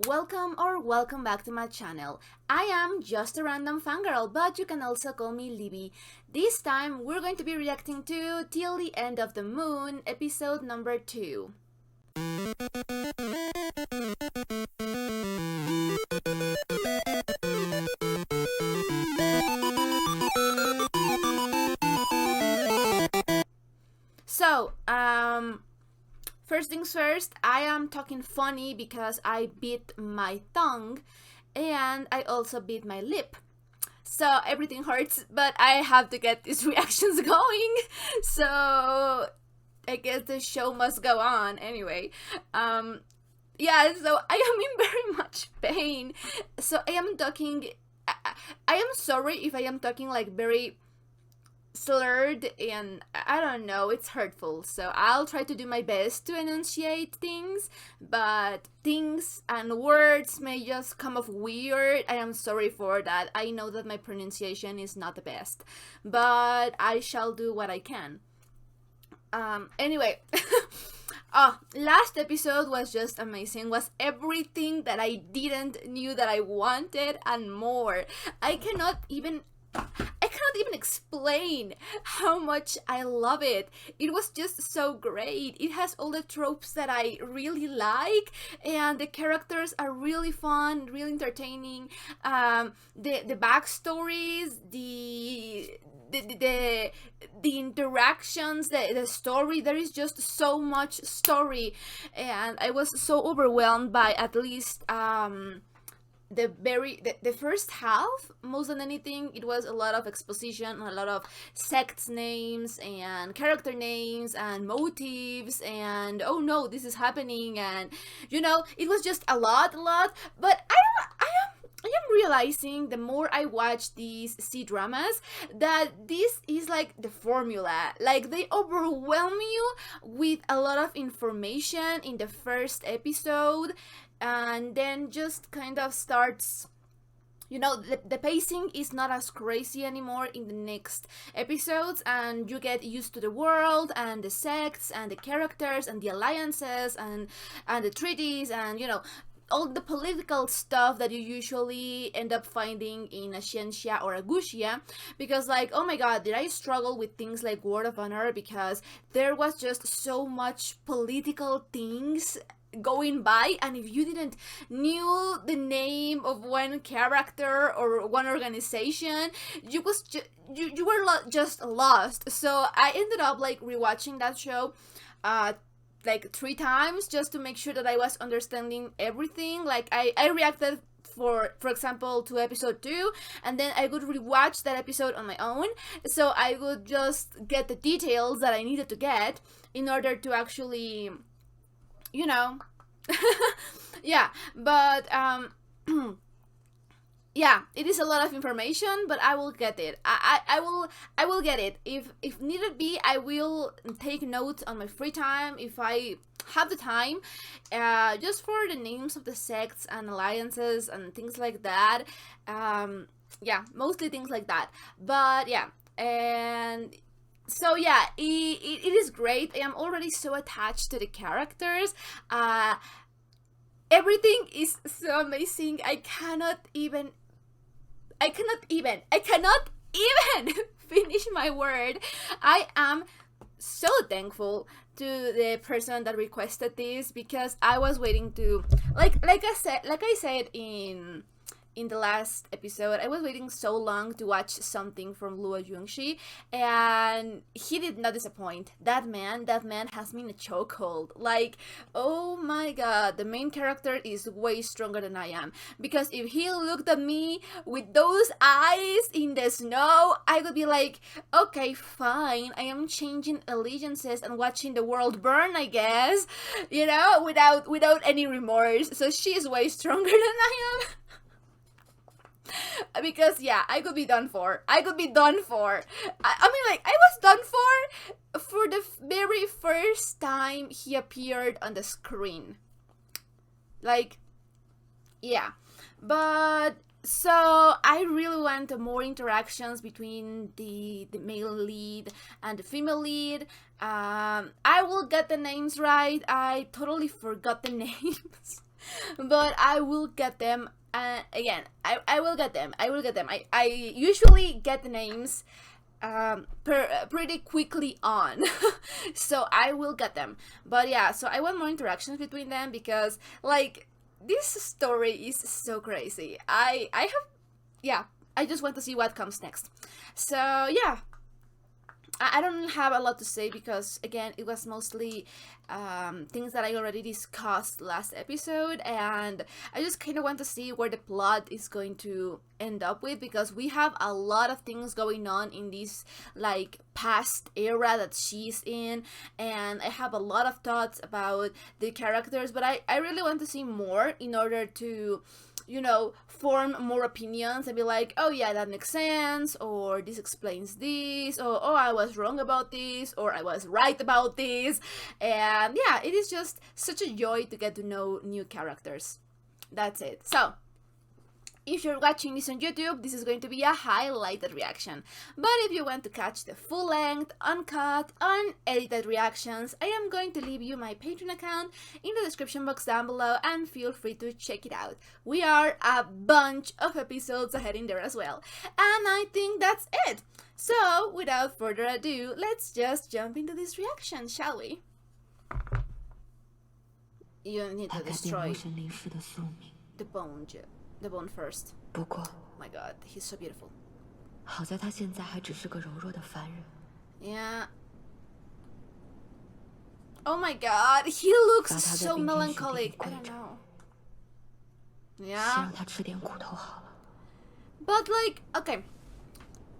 welcome back to my channel. I am just a random fangirl, but you can also call me Libby. This time we're going to be reacting to Till the End of the Moon, episode number 2. So, first things first, I am talking funny because I bit my tongue and I also bit my lip. So everything hurts, but I have to get these reactions going. So I guess the show must go on anyway. So I am in very much pain. So I am talking. I am sorry if I am talking like very slurred and I don't know, it's hurtful. So I'll try to do my best to enunciate things, but things and words may just come off weird. I am sorry for that. I know that my pronunciation is not the best, but I shall do what I can. Anyway. Last episode was just amazing. Was everything that I didn't knew that I wanted and more. I cannot even explain how much I love it. It was just so great. It has all the tropes that I really like, and the characters are really fun, really entertaining. The backstories, the interactions, the story, there is just so much story, and I was so overwhelmed by at least the first half. More than anything, it was a lot of exposition, a lot of sects names and character names and motives, and oh no, this is happening, and it was just a lot. But I am realizing the more I watch these C-dramas that this is like the formula. Like, they overwhelm you with a lot of information in the first episode, and then just kind of starts, the pacing is not as crazy anymore in the next episodes, and you get used to the world and the sects and the characters and the alliances and the treaties and all the political stuff that you usually end up finding in a xianxia or a guxia. Because, like, oh my god, did I struggle with things like Word of Honor, because there was just so much political things going by, and if you didn't knew the name of one character or one organization, you were just lost. So I ended up like rewatching that show like 3 times just to make sure that I was understanding everything. Like, I reacted for example to episode 2, and then I would rewatch that episode on my own, so I would just get the details that I needed to get in order to actually yeah. But yeah, it is a lot of information, but I will get it. I will get it. If needed be, I will take notes on my free time if I have the time, just for the names of the sects and alliances and things like that. Yeah, mostly things like that. But yeah, and so yeah, it is great. I am already so attached to the characters. Everything is so amazing. I cannot even finish my word. I am so thankful to the person that requested this, because I was waiting to like I said in the last episode, I was waiting so long to watch something from Luo Yunxi, and he did not disappoint. That man has me in a chokehold. Like, oh my god, the main character is way stronger than I am. Because if he looked at me with those eyes in the snow, I would be like, okay, fine, I am changing allegiances and watching the world burn, I guess, without any remorse. So she is way stronger than I am. Because yeah, I could be done for. I mean, like, I was done for the very first time he appeared on the screen. Like, yeah. But so I really want more interactions between the male lead and the female lead. I will get the names right. I totally forgot the names. but I will get them. Again, I will get them. I will get them. I usually get the names pretty quickly on. So I will get them. But yeah, so I want more interactions between them because like this story is so crazy. I have, yeah, I just want to see what comes next. So yeah, I don't have a lot to say because again it was mostly things that I already discussed last episode, and I just kind of want to see where the plot is going to end up with, because we have a lot of things going on in this like past era that she's in, and I have a lot of thoughts about the characters, but I really want to see more in order to, you know, form more opinions and be like, oh yeah, that makes sense, or this explains this, or oh, I was wrong about this, or I was right about this. And yeah, it is just such a joy to get to know new characters. That's it. So if you're watching this on YouTube, this is going to be a highlighted reaction. But if you want to catch the full-length, uncut, unedited reactions, I am going to leave you my Patreon account in the description box down below, and feel free to check it out. We are a bunch of episodes ahead in there as well. And I think that's it. So, without further ado, let's just jump into this reaction, shall we? You need to destroy the bone first. Oh my god, he's so beautiful. 好在他现在还只是个柔弱的凡人。 Yeah. Oh my god, he looks so melancholic. I don't know. 先 Yeah. 让他吃点苦头好了。 But like, okay,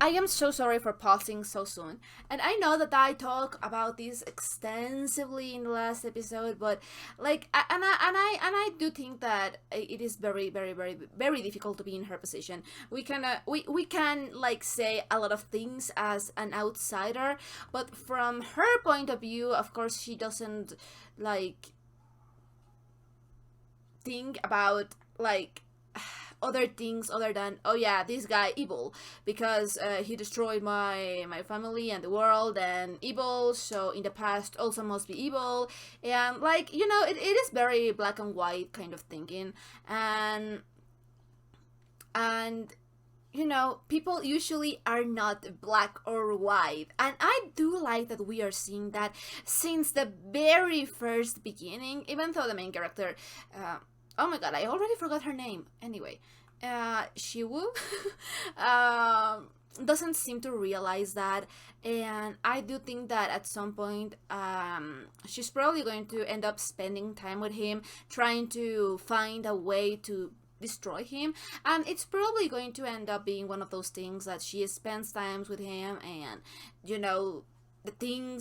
I am so sorry for pausing so soon, and I know that I talk about this extensively in the last episode, but like, and I do think that it is very, very, very, very difficult to be in her position. We can like say a lot of things as an outsider, but from her point of view, of course, she doesn't like think about like other things other than, oh yeah, this guy evil because he destroyed my family and the world, and evil, so in the past also must be evil. And like, you know, it is very black and white kind of thinking. And you know, people usually are not black or white, and I do like that we are seeing that since the very first beginning, even though the main character oh my god, I already forgot her name. Anyway, Shiwu doesn't seem to realize that, and I do think that at some point she's probably going to end up spending time with him, trying to find a way to destroy him, and it's probably going to end up being one of those things that she spends times with him, and you know, the thing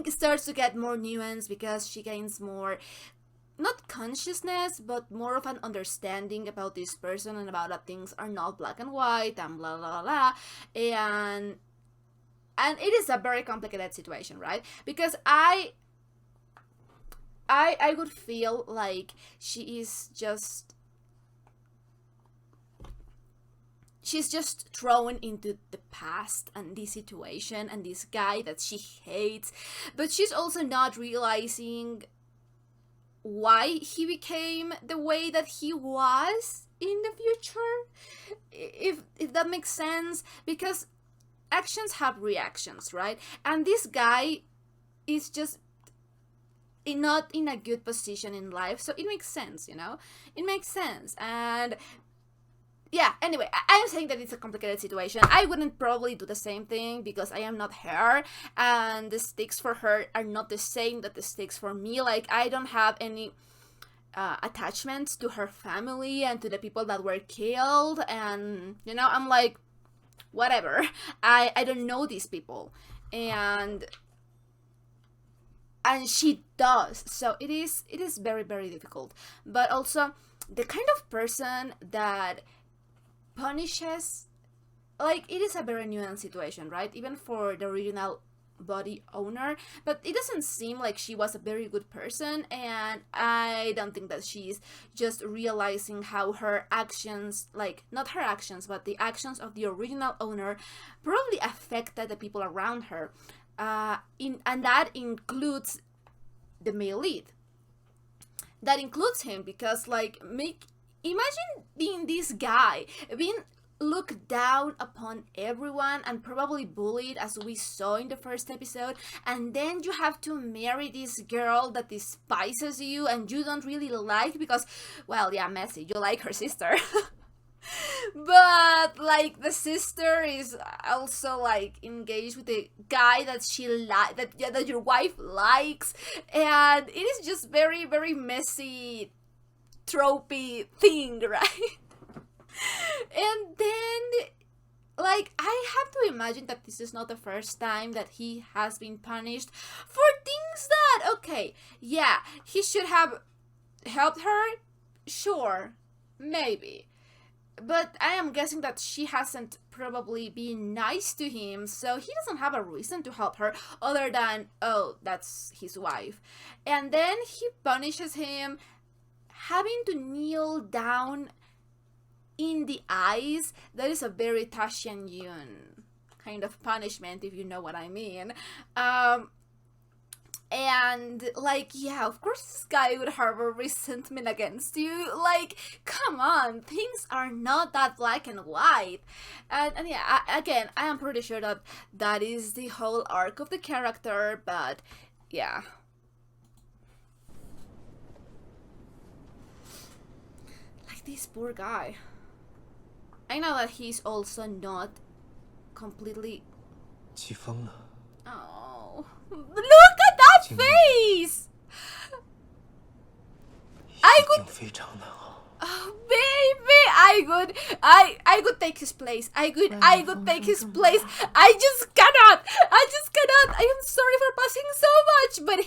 starts to get more nuanced because she gains more, not consciousness, but more of an understanding about this person and about that things are not black and white and blah blah blah. And it is a very complicated situation, right? Because I would feel like she's just thrown into the past and this situation and this guy that she hates, but she's also not realizing why he became the way that he was in the future, if that makes sense, because actions have reactions, right? And this guy is just not in a good position in life, so it makes sense, you know, it makes sense. And yeah, anyway, I'm saying that it's a complicated situation. I wouldn't probably do the same thing because I am not her, and the stakes for her are not the same that the stakes for me. Like, I don't have any attachments to her family and to the people that were killed, and you know, I'm like, whatever. I don't know these people, and she does, so it is very, very difficult. But also the kind of person that punishes, like, it is a very nuanced situation, right? Even for the original body owner, but it doesn't seem like she was a very good person, and I don't think that she's just realizing how her actions, like, not her actions, but the actions of the original owner probably affected the people around her, and that includes the male lead. that includes him, because like imagine being this guy, being looked down upon everyone and probably bullied, as we saw in the first episode, and then you have to marry this girl that despises you and you don't really like because, well, yeah, Messi, you like her sister. But like the sister is also like engaged with the guy that that your wife likes, and it is just very, very messy, tropey thing, right? And then, like, I have to imagine that this is not the first time that he has been punished for things that, okay, yeah, he should have helped her, sure, maybe. But I am guessing that she hasn't probably been nice to him, so he doesn't have a reason to help her other than, oh, that's his wife. And then he punishes him having to kneel down in the eyes. That is a very Taxian Yun kind of punishment, if you know what I mean. And like, yeah, of course this guy would harbor resentment against you. Like, come on, things are not that black and white. And yeah, again, I am pretty sure that that is the whole arc of the character, but yeah. Like, this poor guy. I know that he's also not completely... 起风了。 Oh, look at that face! I could... 非常难熬。 Oh, baby, I could take his place. I could take his place. I just cannot. I am sorry for passing so much, but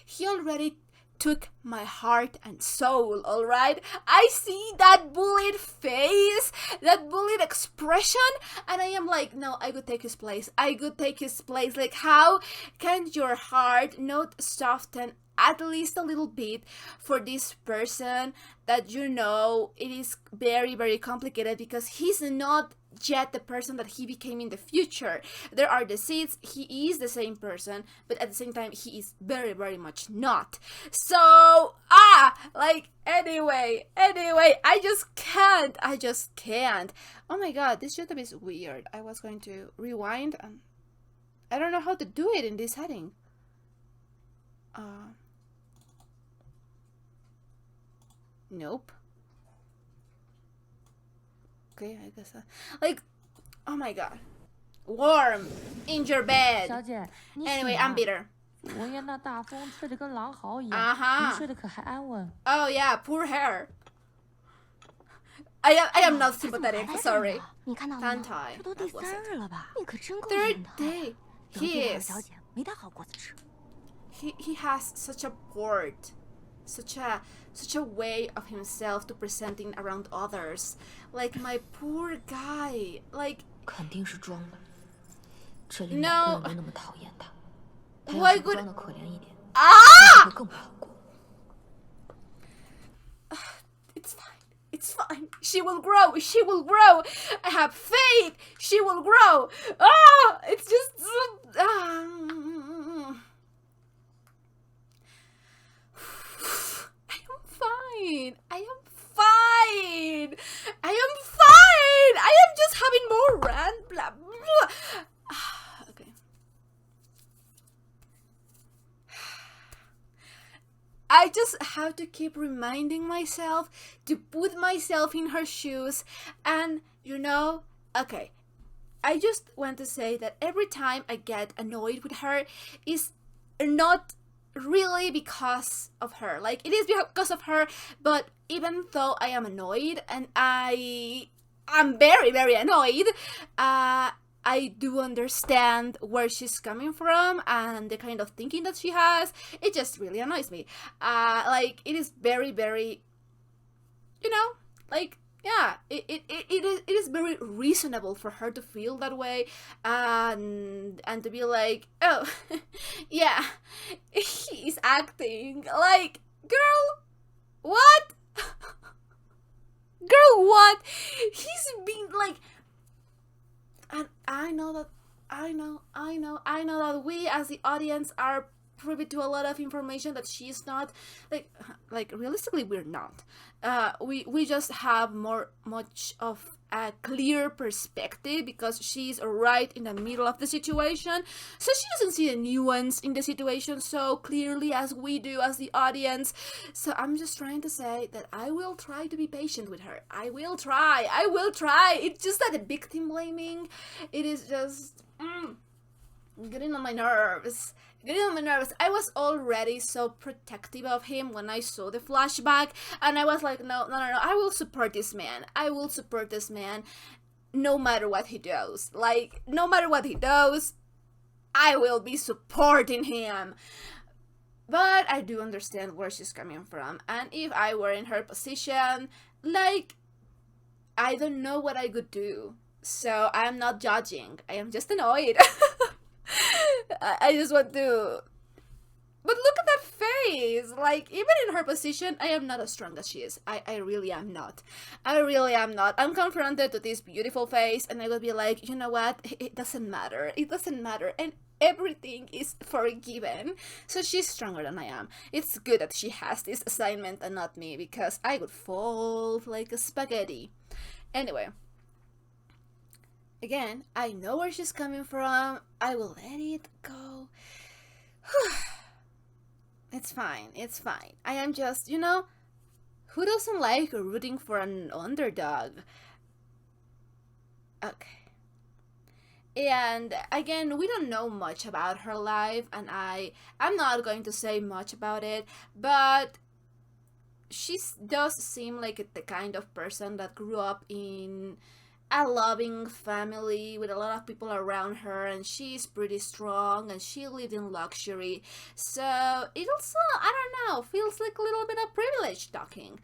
he already took my heart and soul, alright? I see that bullied face, that bullied expression, and I am like, no, I could take his place. Like, how can your heart not soften at least a little bit for this person that you know it is very, very complicated, because he's not yet the person that he became in the future. There are the seeds, he is the same person, but at the same time he is very, very much not. So anyway, I just can't. Oh my god, this setup is weird. I was going to rewind and I don't know how to do it in this setting. Nope. Okay, I guess like, oh my god, warm in your bed. 小姐，你醒 Anyway, 了 I'm bitter. 昨夜那大风吹得跟狼嚎一样，Uh-huh. 您睡得可还安稳？ Oh yeah, poor hair. I am not sympathetic. Sorry. 你看到了吗？ Tantai. 这都第3日了吧？你可真够 Third 硬的。 day. 得罪 He 了 is. 小姐，没带好果子吃。 He has such a port, such a way of himself to presenting around others. Like, my poor guy. Like, 肯定是装的。这里每 No. 个人都那么讨厌他，他 Why 要是 could- 装的可怜一点， ah! 会更不好过。 It's fine. She will grow. I have faith. She will grow. Ah, it's just... I am fine. I am just having more rant. Blah, blah. Okay. I just have to keep reminding myself to put myself in her shoes. And, you know, okay, I just want to say that every time I get annoyed with her is not really because of her. Like, it is because of her, but even though I am annoyed, and I'm very, very annoyed, I do understand where she's coming from and the kind of thinking that she has. It just really annoys me. Like, it is very, very, you know, like, yeah, it is very reasonable for her to feel that way, and to be like, oh, yeah, he's acting like, girl, what? Girl, what? He's being like, and I know that we as the audience are privy to a lot of information that she's not. Like realistically, we're not. We just have much of a clear perspective because she's right in the middle of the situation, so she doesn't see the nuance in the situation so clearly as we do as the audience. So I'm just trying to say that I will try to be patient with her. I will try. It's just that the victim blaming, it is just getting on my nerves. I was already so protective of him when I saw the flashback, and I was like, no, I will support this man. No matter what he does. Like, no matter what he does, I will be supporting him. But I do understand where she's coming from, and if I were in her position, like, I don't know what I could do. So I'm not judging. I am just annoyed. I just want to... But look at that face! Like, even in her position, I am not as strong as she is. I really am not. I'm confronted to this beautiful face, and I will be like, you know what? It doesn't matter. And everything is forgiven. So she's stronger than I am. It's good that she has this assignment and not me, because I would fall like a spaghetti. Anyway. Again, I know where she's coming from. I will let it go. It's fine. I am just, who doesn't like rooting for an underdog? Okay. And again, we don't know much about her life, and I'm not going to say much about it, but she does seem like the kind of person that grew up in a loving family with a lot of people around her, and she's pretty strong, and she lived in luxury. So it also, I don't know, feels like a little bit of privilege talking.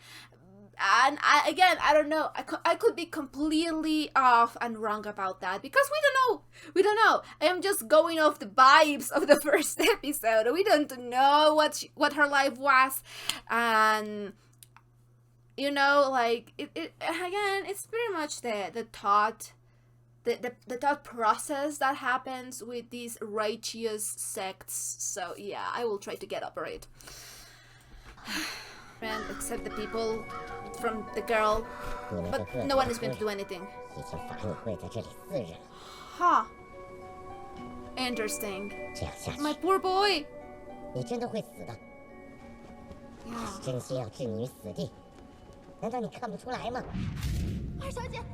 And I don't know, I could be completely off and wrong about that, because we don't know. I am just going off the vibes of the first episode. We don't know what her life was, and like it again, it's pretty much the thought process that happens with these righteous sects. So yeah, I will try to get over it. And accept the people from the girl, but no one is going to do anything. Huh. Interesting. My poor boy. Yeah.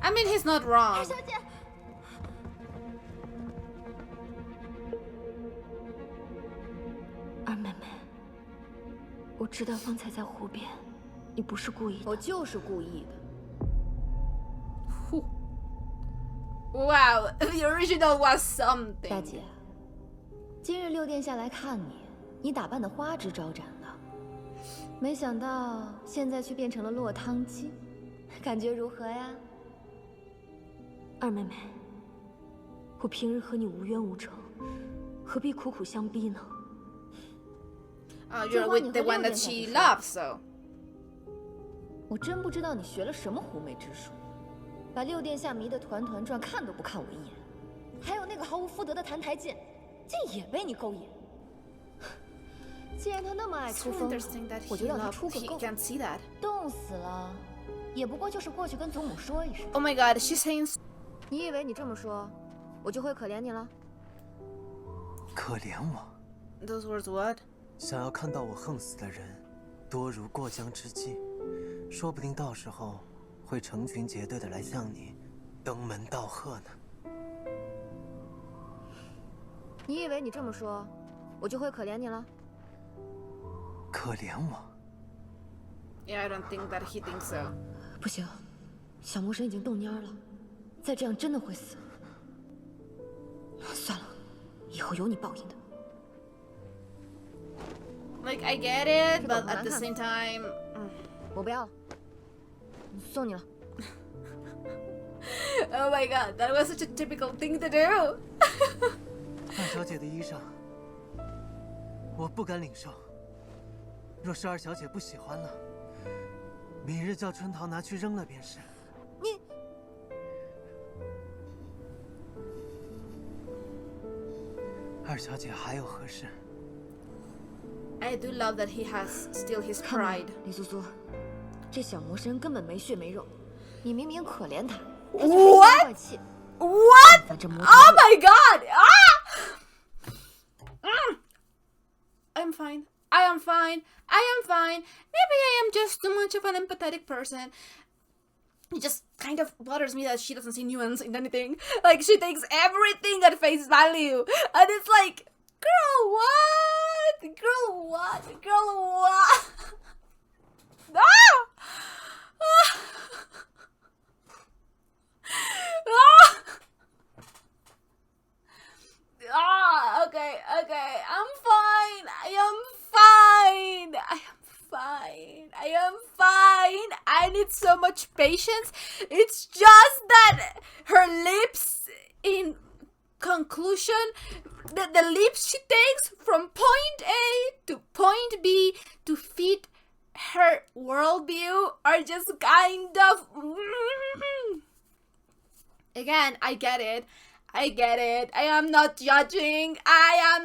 I mean, he's not wrong. 二妹妹，我知道方才在湖边，你不是故意的。我就是故意的。 Wow, the original was something. 大姐，今日六殿下来看你，你打扮的花枝招展的，没想到现在却变成了落汤鸡，感觉如何呀？二妹妹，我平日和你无冤无仇，何必苦苦相逼呢？ You're with the one that she loves, so. 我真不知道你学了什么狐媚之术，把六殿下迷得团团转，看都不看我一眼。还有那个毫无夫德的澹台剑，竟也被你勾引。既然他那么爱出风头，我就让他出个够。冻死了，也不过就是过去跟祖母说一声。Oh my God, she's saying. 你以为你这么说，我就会可怜你了？可怜我？ Those words what? 想要看到我横死的人，多如过江之鲫，说不定到时候会成群结队的来向你登门道贺呢。你以为你这么说，我就会可怜你了？可怜我？ Yeah, I don't think that he thinks so. 不行，小魔神已经动蔫了，再这样真的会死。算了，以后有你报应的。 Like, I get it, but at the same time... 我不要了，送你了。 Oh my God, that was such a typical thing to do. 二小姐的衣裳，我不敢领受。若是二小姐不喜欢了，明日叫春桃拿去扔了便是。你，二小姐还有何事？ I do love that he has still his 看吧 pride. 李苏苏，这小魔神根本没血没肉，你明明可怜他，他却阴 What? 阳怪气。 What? 反正魔 Oh my god! I'm fine. I am fine. I am fine. Maybe I am just too much of an empathetic person. It just kind of bothers me that she doesn't see nuance in anything. Like, she takes everything at face value. And it's like, girl, what? Girl, what? Girl, what? Ah! Ah! Ah, okay, I'm fine. I am fine. I need so much patience. It's just that her lips, in conclusion, the leaps she takes from point A to point B to fit her worldview are just kind of... Again, I get it. I am not judging. I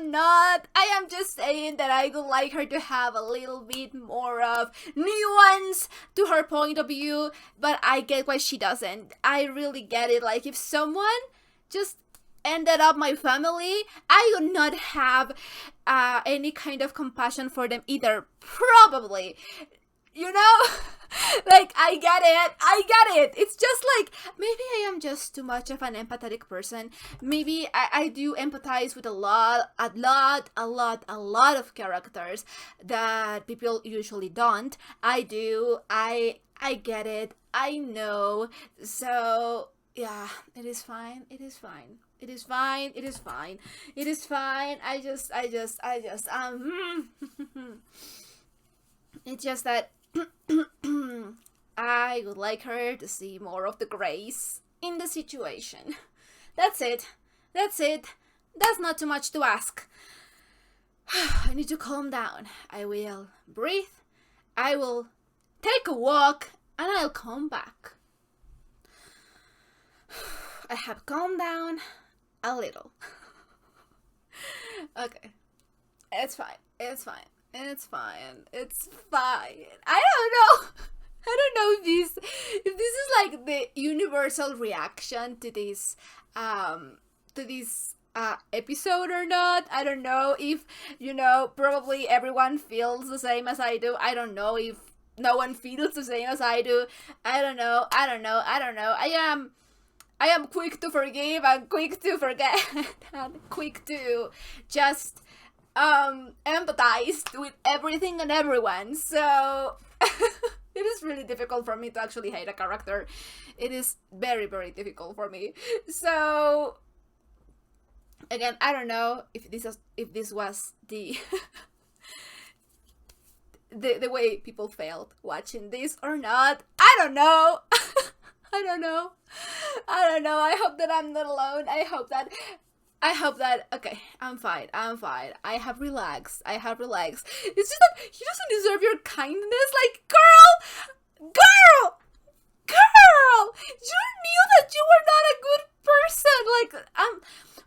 am just saying that I would like her to have a little bit more of nuance to her point of view, but I get why she doesn't. I really get it. Like, if someone just ended up my family, I would not have any kind of compassion for them either. Probably. You know? Like, I get it. It's just like, maybe I am just too much of an empathetic person. Maybe I do empathize with a lot of characters that people usually don't. I do. I get it. I know. So, yeah, it is fine. It's just that I would like her to see more of the grace in the situation. That's it. That's not too much to ask. I need to calm down. I will breathe. I will take a walk and I'll come back. I have calmed down a little. Okay. It's fine. I don't know if this is like the universal reaction to this episode or not. I don't know if, probably everyone feels the same as I do. I don't know if no one feels the same as I do. I don't know. I am quick to forgive and quick to forget and quick to just empathized with everything and everyone, so it is really difficult for me to actually hate a character. It is very, very difficult for me. So again, I don't know if this was the the way people felt watching this or not. I don't know. I hope that I'm not alone. I hope that, okay, I'm fine. I have relaxed. It's just that he doesn't deserve your kindness. Like, girl, you knew that you were not a good person. Like,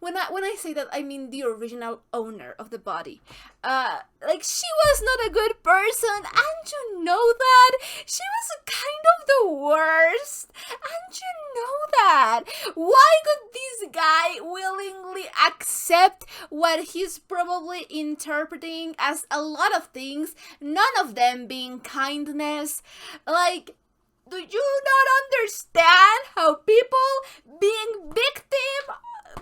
when I say that, I mean the original owner of the body. Like, she was not a good person, and you know that. She was kind of the worst, and you know that. Why could this guy willingly accept what he's probably interpreting as a lot of things, none of them being kindness? Like, do you not understand how people being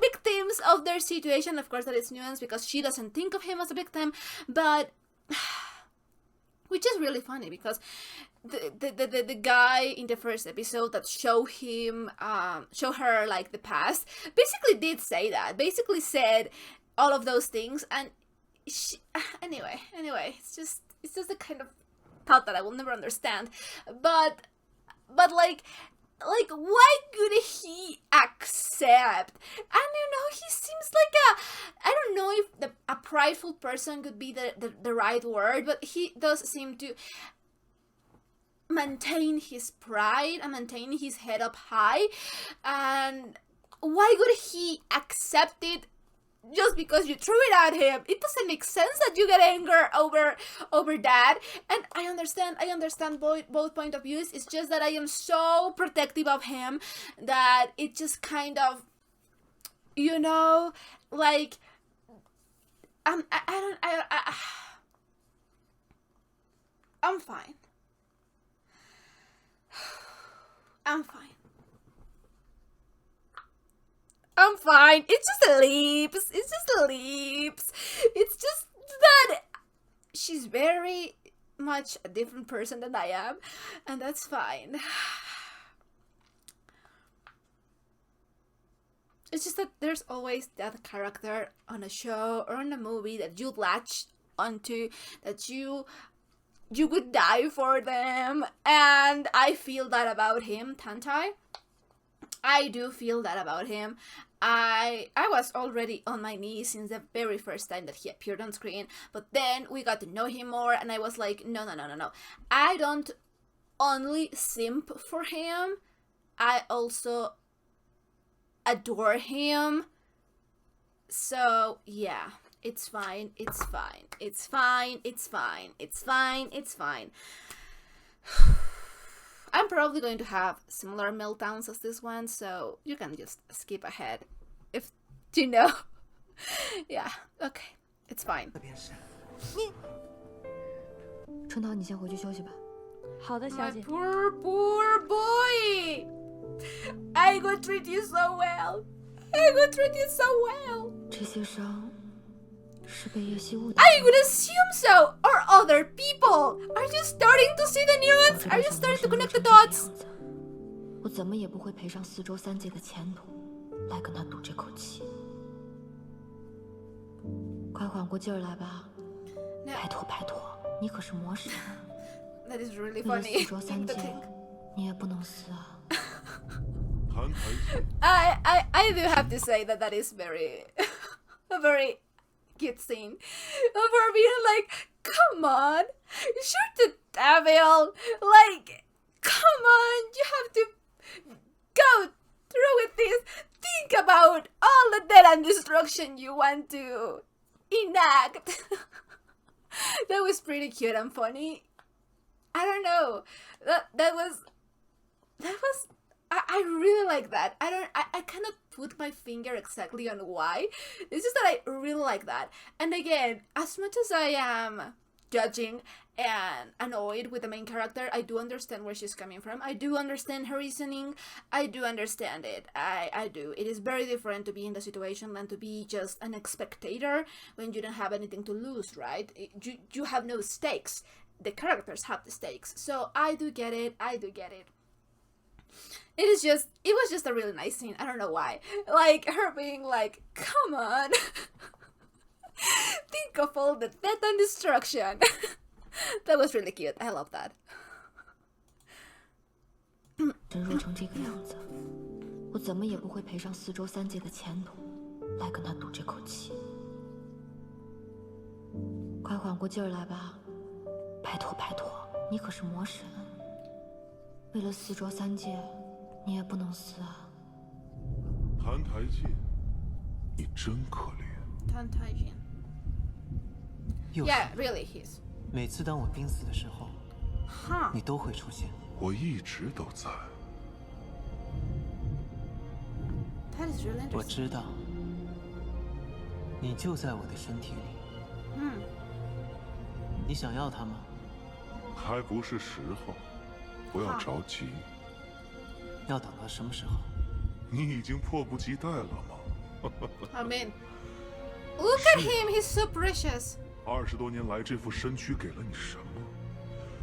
victims of their situation, of course that is nuanced because she doesn't think of him as a victim, but which is really funny because the guy in the first episode that show her like the past basically did say that, basically said all of those things, and she, anyway, it's just the kind of thought that I will never understand, but like, why could he accept? And he seems like I don't know if a prideful person could be the right word, but he does seem to maintain his pride and maintain his head up high. And why would he accept it just because you threw it at him. It doesn't make sense that you get anger over that. And I understand both point of views. It's just that I am so protective of him that it just kind of, you know, like I'm fine. I'm fine. I'm fine. It's just a leaps. It's just a leaps. It's just that she's very much a different person than I am, and that's fine. It's just that there's always that character on a show or in a movie that you latch onto, that you would die for them, and I feel that about him, Tantai. I do feel that about him. I was already on my knees since the very first time that he appeared on screen, but then we got to know him more, and I was like, no. I don't only simp for him, I also adore him. So yeah, it's fine. I'm probably going to have similar meltdowns as this one, so you can just skip ahead if you know. Yeah, okay, it's fine. 春桃，你先回去休息吧。好的，小 My 姐。 poor boy. I would treat you so well. 这些伤是被叶希雾 I would assume so, or other people. Are you starting to see the nuance? Are you starting to connect the dots? 我怎么也不会赔上4周3届的前途来跟他赌这口气。快缓过劲儿来吧，拜托，你可是魔神， That is really 为了 funny. 4周3届，你也不能死啊。 I do have to say that is very a very cute scene of her being like, come on, shoot the devil, like, come on, you have to go through with this. Think about all the death and destruction you want to enact. That was pretty cute and funny. I don't know, that was I really like that. I cannot put my finger exactly on why. It's just that I really like that. And again, as much as I am judging and annoyed with the main character, I do understand where she's coming from. I do understand her reasoning. I do understand it. I do. It is very different to be in the situation than to be just an spectator when you don't have anything to lose, right? You have no stakes. The characters have the stakes. So I do get it. It was just a really nice scene. I don't know why. Like, her being like, come on. Think of all the death and destruction. That was really cute. I love that. 人弱成这个样子，我怎么也不会赔上4周3届的前途来跟他赌这口气。快缓过劲儿来吧，拜托，你可是魔神，为了4周3届。 你也不能死啊！澹台烬，你真可怜。澹台烬。Yeah, really, he's. 每次当我濒死的时候，你都会出现。我一直都在。That is really interesting. 我知道，你就在我的身体里。你想要它吗？还不是时候，不要着急。 要等到什么时候？你已经迫不及待了吗？ I mean, look at him, he's so precious. 20多年来，这副身躯给了你什么？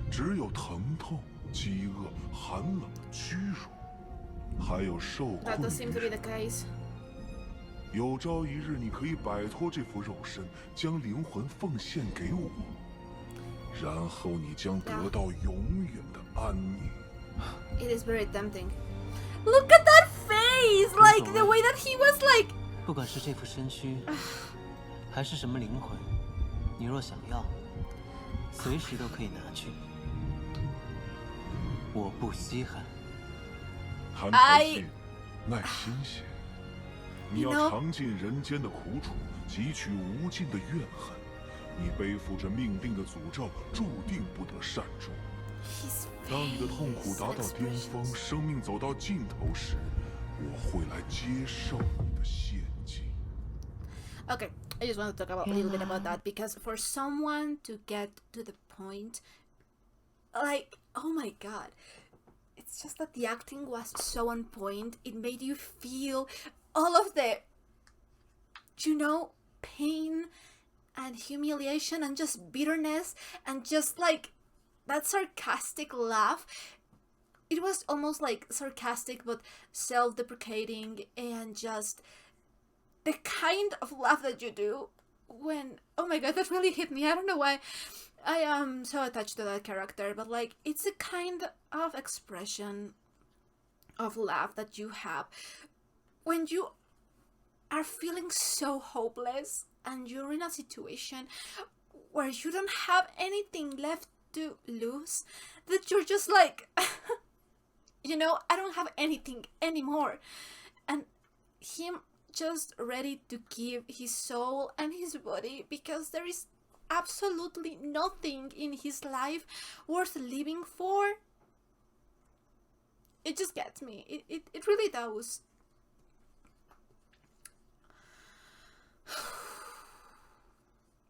只有疼痛、饥饿、寒冷、屈辱，还有受困。That does seem to be the case. 有朝一日，你可以摆脱这副肉身，将灵魂奉献给我，然后你将得到永远的安宁。 It is very tempting. Look at that face! Like the way that he was like. 不管是这副身躯，还是什么灵魂，你若想要，随时都可以拿去。我不稀罕。澹台烬，耐心些。你 You 要 know? 尝尽人间的苦楚，汲取无尽的怨恨。你背负着命定的诅咒，注定不得善终。 His 当你的痛苦 face 达到巅峰， expressions. 生命走到尽头时，我会来接受你的陷阱。 Okay, I just want to talk about a little bit about that because for someone to get to the point, like, oh my god, it's just that the acting was so on point. It made you feel all of the, you know, pain and humiliation and just bitterness and just like that sarcastic laugh. It was almost like sarcastic but self-deprecating and just the kind of laugh that you do when, oh my god, that really hit me. I don't know why I am so attached to that character, but like it's a kind of expression of laugh that you have when you are feeling so hopeless and you're in a situation where you don't have anything left to lose, that you're just like you know, I don't have anything anymore, and him just ready to give his soul and his body because there is absolutely nothing in his life worth living for. It just gets me. It really does.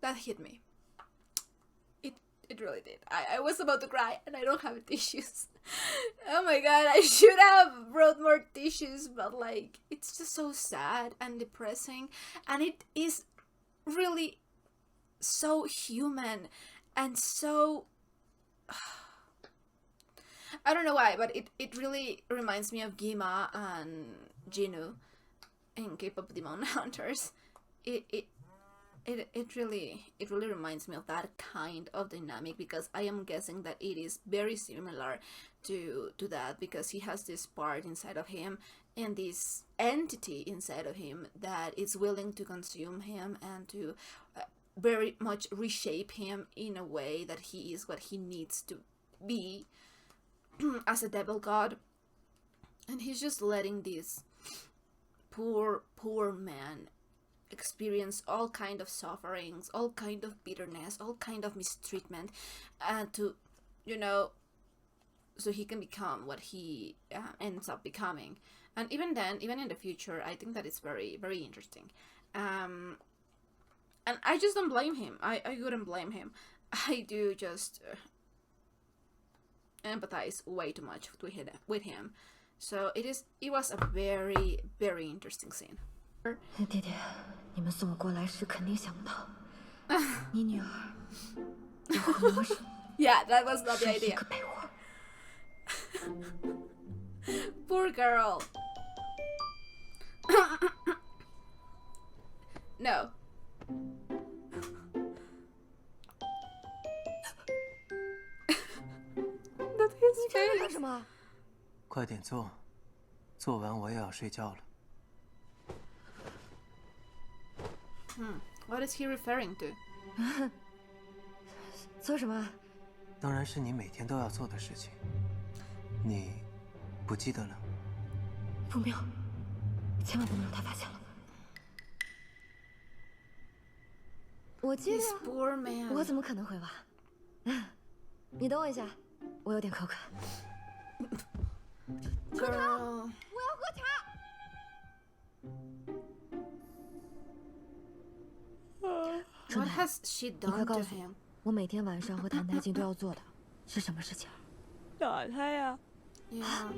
That hit me. It really did. I was about to cry and I don't have tissues. Oh my god, I should have brought more tissues, but like it's just so sad and depressing, and it is really so human and so I don't know why, but it really reminds me of Gima and Jinu in K-pop Demon Hunters. It really reminds me of that kind of dynamic because I am guessing that it is very similar to that because he has this part inside of him and this entity inside of him that is willing to consume him and to very much reshape him in a way that he is what he needs to be as a devil god, and he's just letting this poor man experience all kind of sufferings, all kind of bitterness, all kind of mistreatment, and to, you know, so he can become what he ends up becoming. And even then, even in the future, I think that it's very, very interesting. And I just don't blame him. I wouldn't blame him. I do just empathize way too much with him. So it was a very, very interesting scene. 弟弟，你们送我过来时肯定想不到，你女儿要和魔神 Yeah, that was not the 睡一 idea. 个被窝。 Poor girl. No. That his 你这是干 face. 什么？快点做，做完我也要睡觉了。 What is he referring to? 做什么？当然是你每天都要做的事情。你不记得了？不妙，千万不能让他发现了。我记 This 得， poor man. 我怎么可能会忘？你等我一下，我有点口渴。 Girl. 我要喝茶。 What has she 你快 done 告 to 诉我 him?，我每天晚上和谭台静都要做的是什么事情？打他呀！ Yeah.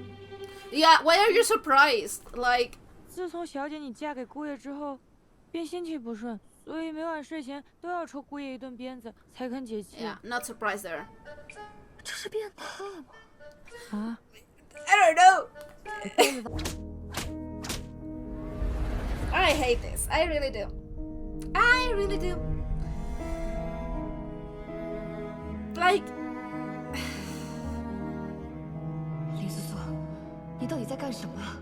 Yeah, why are you surprised? Like, 自从小姐你嫁给姑爷之后，便心情不顺，所以每晚睡前都要抽姑爷一顿鞭子才肯解气。 yeah, not surprised there. 这是变态吗？啊？ I don't know. I hate this. I really do. I really do. Like, 林思素，你到底在干什么啊？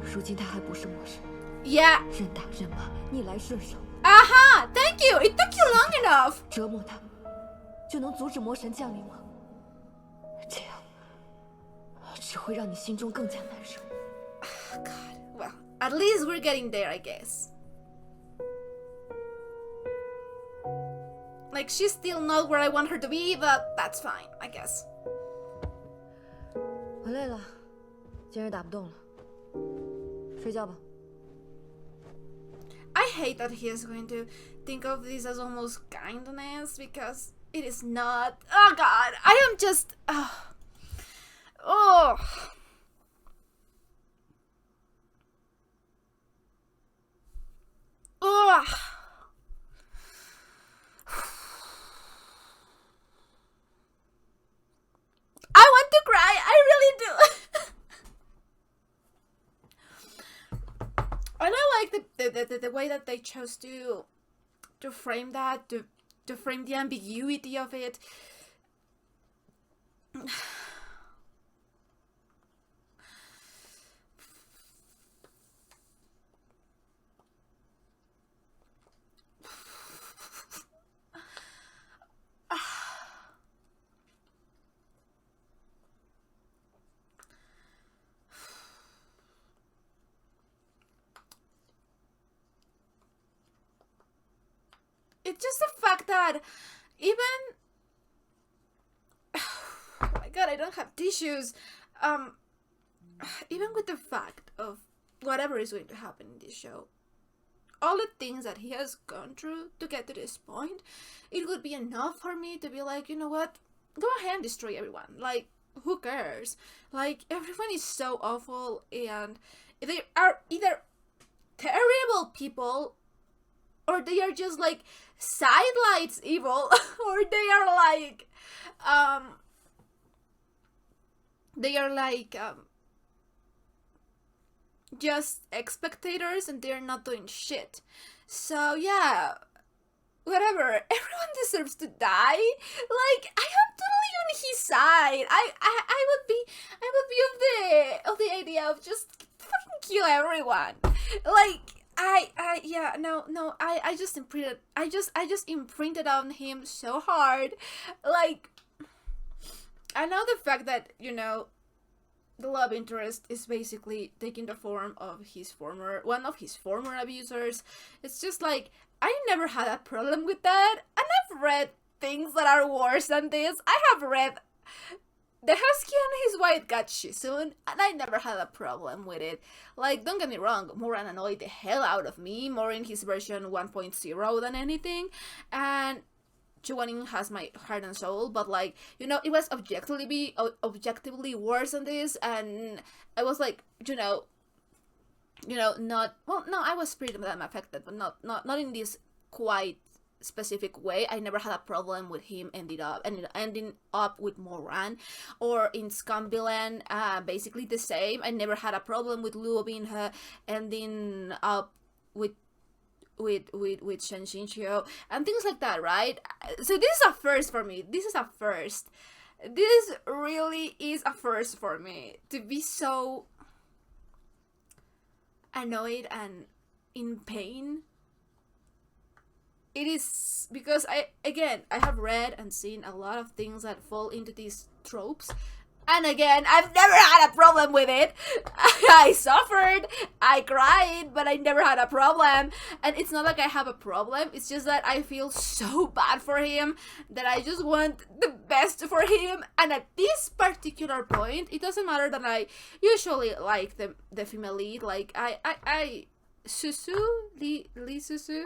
如今他还不是魔神， yeah. 任打任骂，逆来顺受， Aha! Thank you. It took you long enough. 折磨他，就能阻止魔神降临吗？这样只会让你心中更加难受。God. Well, at least we're getting there, I guess. Like, she's still not where I want her to be, but that's fine, I guess. 我累了，今儿打不动了，睡觉吧。 I hate that he is going to think of this as almost kindness, because it is not. Oh God, I am just. Oh. Ugh. I want to cry. I really do. And I like the way that they chose to frame that, to frame the ambiguity of it. It's just the fact that even oh my God, I don't have tissues. Even with the fact of whatever is going to happen in this show, all the things that he has gone through to get to this point, it would be enough for me to be like, you know what? Go ahead and destroy everyone. Like, who cares? Like, everyone is so awful, and they are either terrible people, or they are just like sidelights evil, or they are like just spectators, and they're not doing shit. So yeah, whatever. Everyone deserves to die. Like, I am totally on his side. I would be of the idea of just fucking kill everyone. Like, I just imprinted on him so hard. Like, I know the fact that, you know, the love interest is basically taking the form of one of his former abusers. It's just like, I never had a problem with that, and I've read things that are worse than this. I have read The Husky and His White Got Shisun, and I never had a problem with it. Like, don't get me wrong, Moran annoyed the hell out of me, more in his version 1.0 than anything, and Chuanin has my heart and soul, but like, you know, it was objectively worse than this, and I was like, you know, not, well, no, I was pretty damn affected, but not in this quite specific way. I never had a problem with him ending up with Moran, or in Scumbilan, basically the same. I never had a problem with Luo Binhe ending up with Shen Xinqiu and things like that, right? So this is a first for me. This really is a first for me, to be so annoyed and in pain. It is because I have read and seen a lot of things that fall into these tropes, and again, I've never had a problem with it. I suffered, I cried, but I never had a problem. And it's not like I have a problem, it's just that I feel so bad for him that I just want the best for him. And at this particular point, it doesn't matter that I usually like the female lead. Like, I Susu, Li Susu,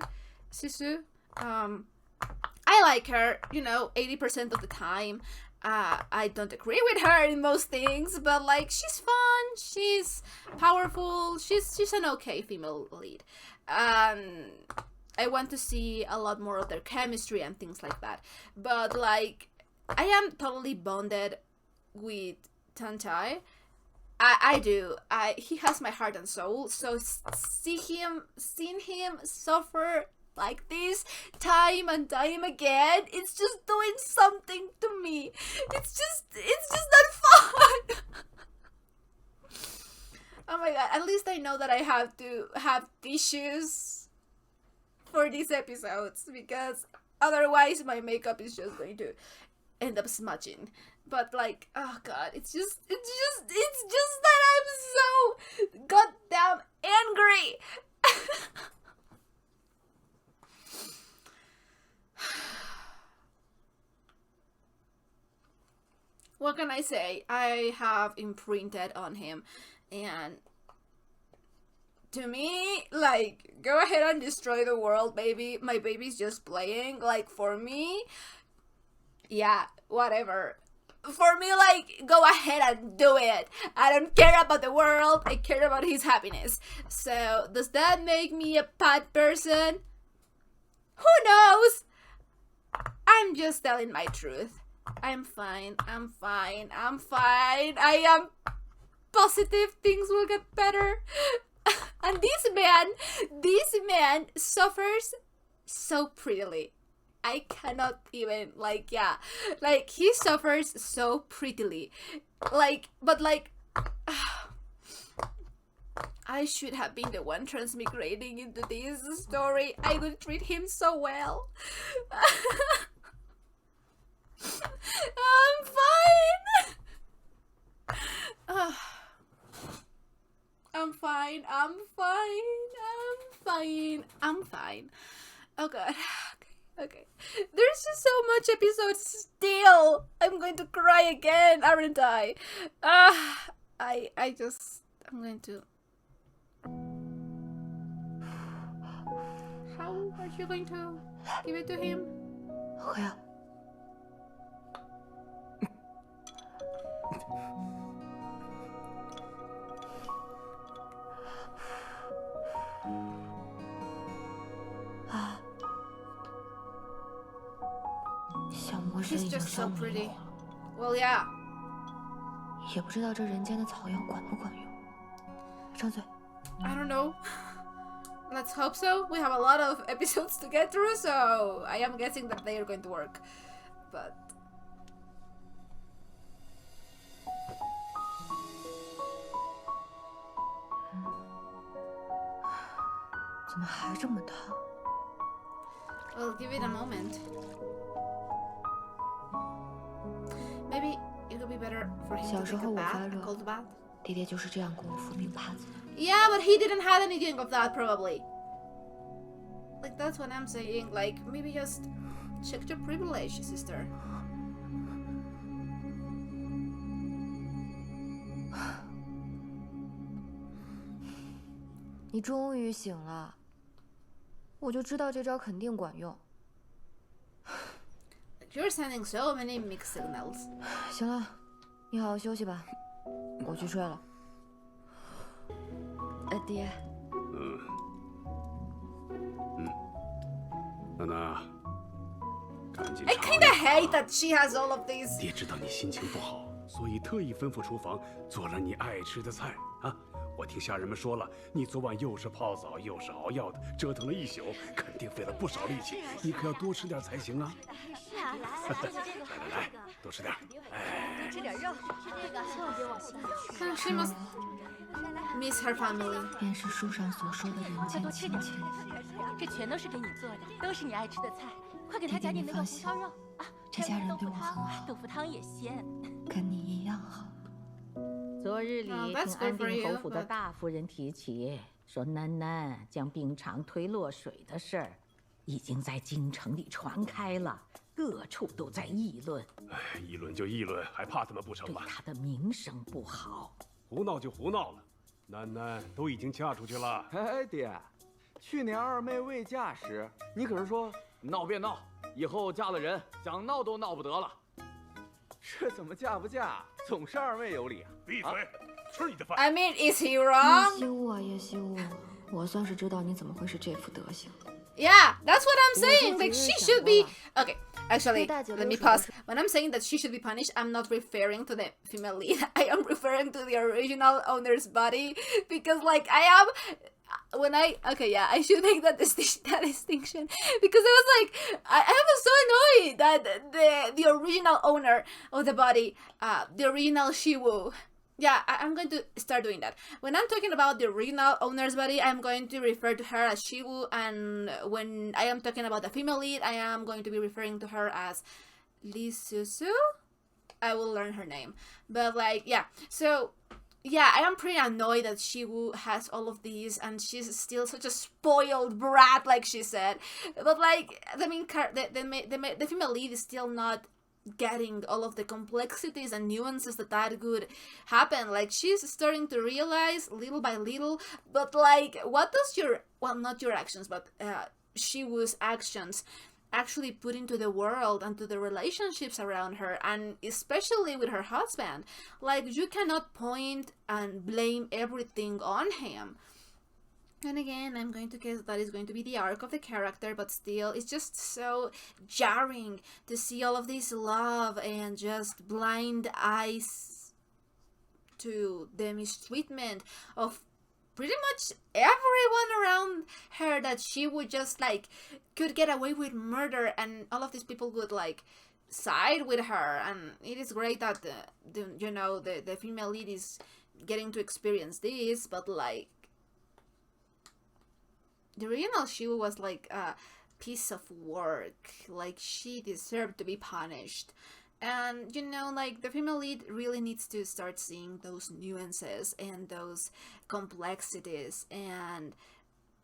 I like her, you know, 80% of the time. I don't agree with her in most things, but like, she's fun, she's powerful, she's an okay female lead. I want to see a lot more of their chemistry and things like that. But like, I am totally bonded with Tantai. I do. He has my heart and soul. So seeing him suffer like this time and time again, it's just doing something to me. It's just not fun. Oh my god, at least I know that I have to have tissues for these episodes, because otherwise my makeup is just going to end up smudging. But like, oh god, it's just that I'm so goddamn angry. What can I say? I have imprinted on him, and to me, like, go ahead and destroy the world, baby. My baby's just playing. Like, for me, yeah, whatever. For me, like, go ahead and do it. I don't care about the world. I care about his happiness. So, does that make me a bad person? Who knows? I'm just telling my truth. I'm fine. I'm fine. I'm fine. I am positive things will get better. And this man suffers so prettily. I cannot even, like, yeah. Like, he suffers so prettily. Like, but like, I should have been the one transmigrating into this story. I would treat him so well. I'm fine. I'm fine. I'm fine. I'm fine. I'm fine. Oh god. Okay. There's just so much episodes still. I'm going to cry again, aren't I? I'm going to. How are you going to give it to him? 喝呀。啊，小魔神 He's 已经 just so 伤迷 pretty. 了， Well, yeah. 也不知道这人间的草药管不管用。张嘴。 I don't know. Let's hope so. We have a lot of episodes to get through, so I am guessing that they are going to work. But 怎么还这么烫？ we'll give it a moment. Maybe it would be better for him 小 to 时 take 候 a 我 bath, 发 a 热， cold bath. 爹爹就是这样给我服冰帕子的。 Yeah, but he didn't have anything of that probably. Like, that's what I'm saying. Like, maybe just check your privilege, sister. 你终于醒了，我就知道这招肯定管用。 You're sending so many mixed signals. 行了，你好好休息吧，我去睡了。爹，娜娜，赶紧 I 查 kinda hate that she has all of these. 爹知道你心情不好，所以特意吩咐厨房做了你爱吃的菜啊。我听下人们说了，你昨晚又是泡澡又是熬药的，折腾了一宿，肯定费了不少力气。你可要多吃点才行啊！是啊，来，多吃点。哎，吃点肉，吃这个，千万别往心里去。 She must miss her family. 便是书上所说的人间亲情。这全都是给你做的，都是你爱吃的菜。快给他加点那个红烧肉啊！这家人对我很好，豆腐汤也鲜，跟你一样好。 昨日里 Oh, 听 that's 安 good for 定 you, 侯府的 but- 大夫人提起，说囡囡将病场推落水的事儿，已经在京城里传开了，各处都在议论，哎，议论就议论，还怕他们不成对吗？她的名声不好。胡闹就胡闹了，囡囡都已经嫁出去了。哎，爹，去年二妹未嫁时，你可是说闹便闹，以后嫁了人想闹都闹不得了。这怎么嫁不嫁，总是二妹有理啊！闭嘴，吃你的饭。 I mean, is he 叶 wrong? 修啊，叶修啊，我算是知道你怎么会是这副德行。 Yeah, that's what I'm saying. Like, 我就只 she 是 should 想 be. 过 Okay, actually, 大姐 let me 流水的 pause. When I'm saying that she should be punished, I'm not referring to the female lead. I am referring to the original owner's body because, like, I am. When I I should make that distinction because I was like I was so annoyed that the original owner of the body, the original Shiwu. Yeah, I'm going to start doing that. When I'm talking about the original owner's body, I'm going to refer to her as Shiwu, and when I am talking about the female lead, I am going to be referring to her as Li Susu. I will learn her name. But like, yeah. So yeah, I am pretty annoyed that Shiwu has all of these and she's still such a spoiled brat, like she said. But like, the female lead is still not getting all of the complexities and nuances that could happen. Like, she's starting to realize little by little. But like, what does not your actions, but Shiwu's actions actually put into the world and to the relationships around her, and especially with her husband? Like, you cannot point and blame everything on him. And again, I'm going to guess that is going to be the arc of the character, but still, it's just so jarring to see all of this love and just blind eyes to the mistreatment of pretty much everyone around her, that she would just like could get away with murder and all of these people would like side with her. And it is great that the female lead is getting to experience this, but like, the original Shiwu was like a piece of work. Like, she deserved to be punished. And like, the female lead really needs to start seeing those nuances and those complexities, and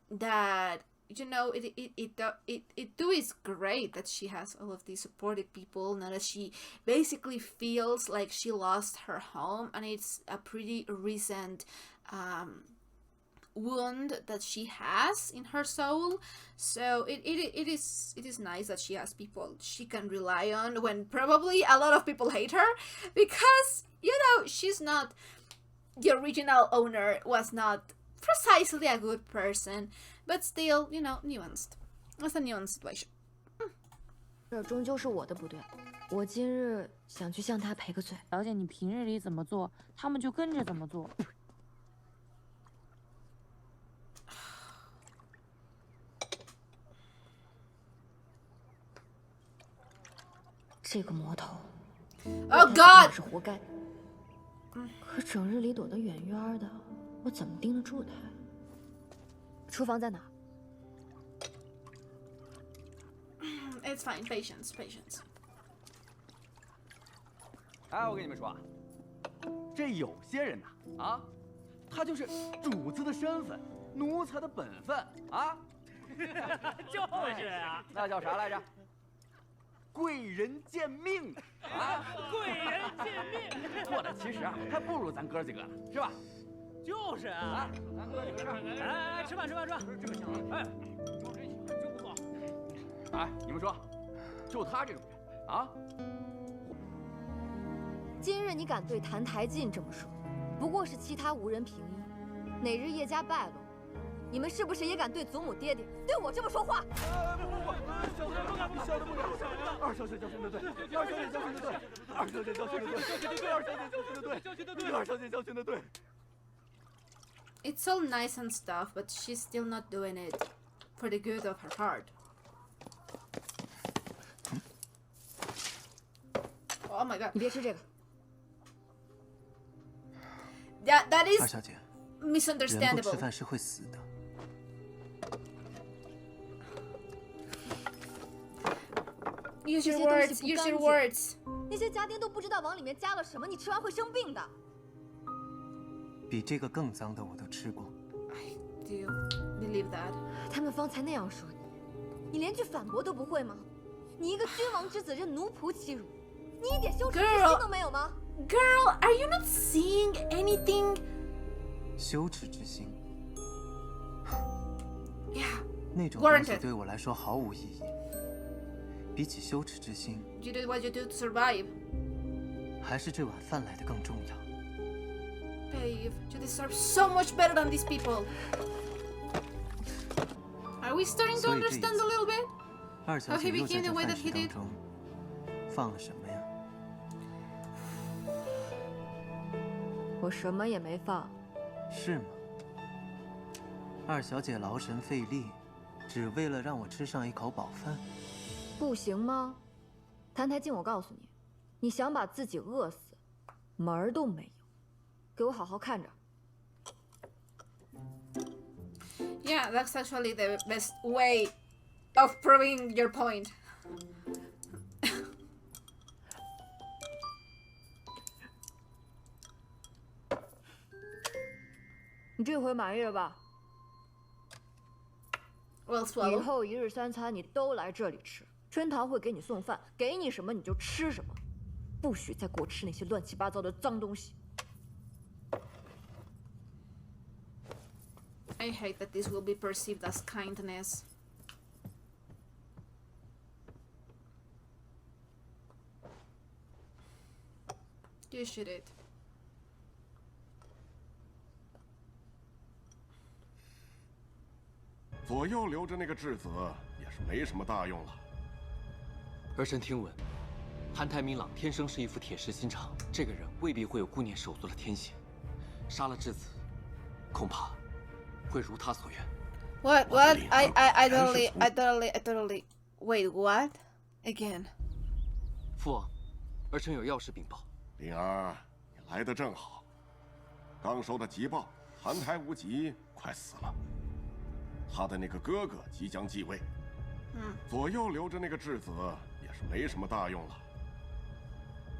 that it too is great that she has all of these supportive people now that she basically feels like she lost her home, and it's a pretty recent wound that she has in her soul. So it is nice that she has people she can rely on when probably a lot of people hate her, because she's not, the original owner was not precisely a good person, but still, nuanced. It's a nuanced situation. 这终究是我的不对，我今日想去向他赔个罪。了解你平日里怎么做，他们就跟着怎么做。这个魔头 Oh God 是活该。可整日里躲得远远的，我怎么盯得住他？厨房在哪？ It's fine, patience. 哎，我跟你们说，这有些人呐，他就是主子的身份，奴才的本分啊。就是啊，那叫啥来着？贵人见命啊！贵人见命，过得其实还不如咱哥几个呢，是吧？就是啊，咱哥几个哎，吃饭，这个香，哎，我真喜欢，真不错。哎，你们说，就他这种人啊，今日你敢对澹台烬这么说，不过是其他无人凭依。哪日叶家败落，你们是不是也敢对祖母爹爹对我这么说话？小的不敢，二小姐教训的对，二小姐教训的对，二小姐教训的对，二小姐教训的对，二小姐教训的对。It's all nice and stuff, but she's still not doing it for the good of her heart. Oh my god. 你别吃这个。That is 二小姐，人不 misunderstandable. 吃饭是会死的。 Use your words. Use your words. 那些家丁都不知道往里面加了什么，你吃完会生病的。比这个更脏的我都吃过。 Do you believe that? 他们方才那样说你，你连句反驳都不会吗？你一个君王之子任奴仆欺辱，你一点羞耻之心都没有吗 Girl, are you not seeing anything? 羞耻之心， Yeah. 那种东西对我来说毫无意义。比起羞耻之心， You did what you do to survive. 还是这碗饭来的更重要。 Babe, you deserve so much better than these people. Are we starting to 所以这一 understand a 次， little bit? 二小 How 姐 he 又在 became 这 the way 饭 that 食 he 当 did? 中放了什么呀？我什么也没放。是吗？二小姐劳神费力，只为了让我吃上一口饱饭？不行吗？澹台烬，我告诉你，你想把自己饿死，门儿都没有。给我好好看着。 Yeah, that's actually the best way of proving your point. 你这回满意了吧？ Well 以 swallowed. 后一日三餐你都来这里吃，春堂会给你送饭，给你什么你就吃什么，不许再给我吃那些乱七八糟的脏东西。 I hate that this will be perceived as kindness. You should it. 左右留着那个质子也是没什么大用了。儿臣听闻，韩太明朗天生是一副铁石心肠，这个人未必会有顾念手足的天性。杀了质子，恐怕会如他所愿。 What? I totally. Wait, what? Again. 父王，儿臣有要事禀报。灵儿，你来得正好。刚收到急报，韩太无极快死了，他的那个哥哥即将继位。左右留着那个质子也是没什么大用了。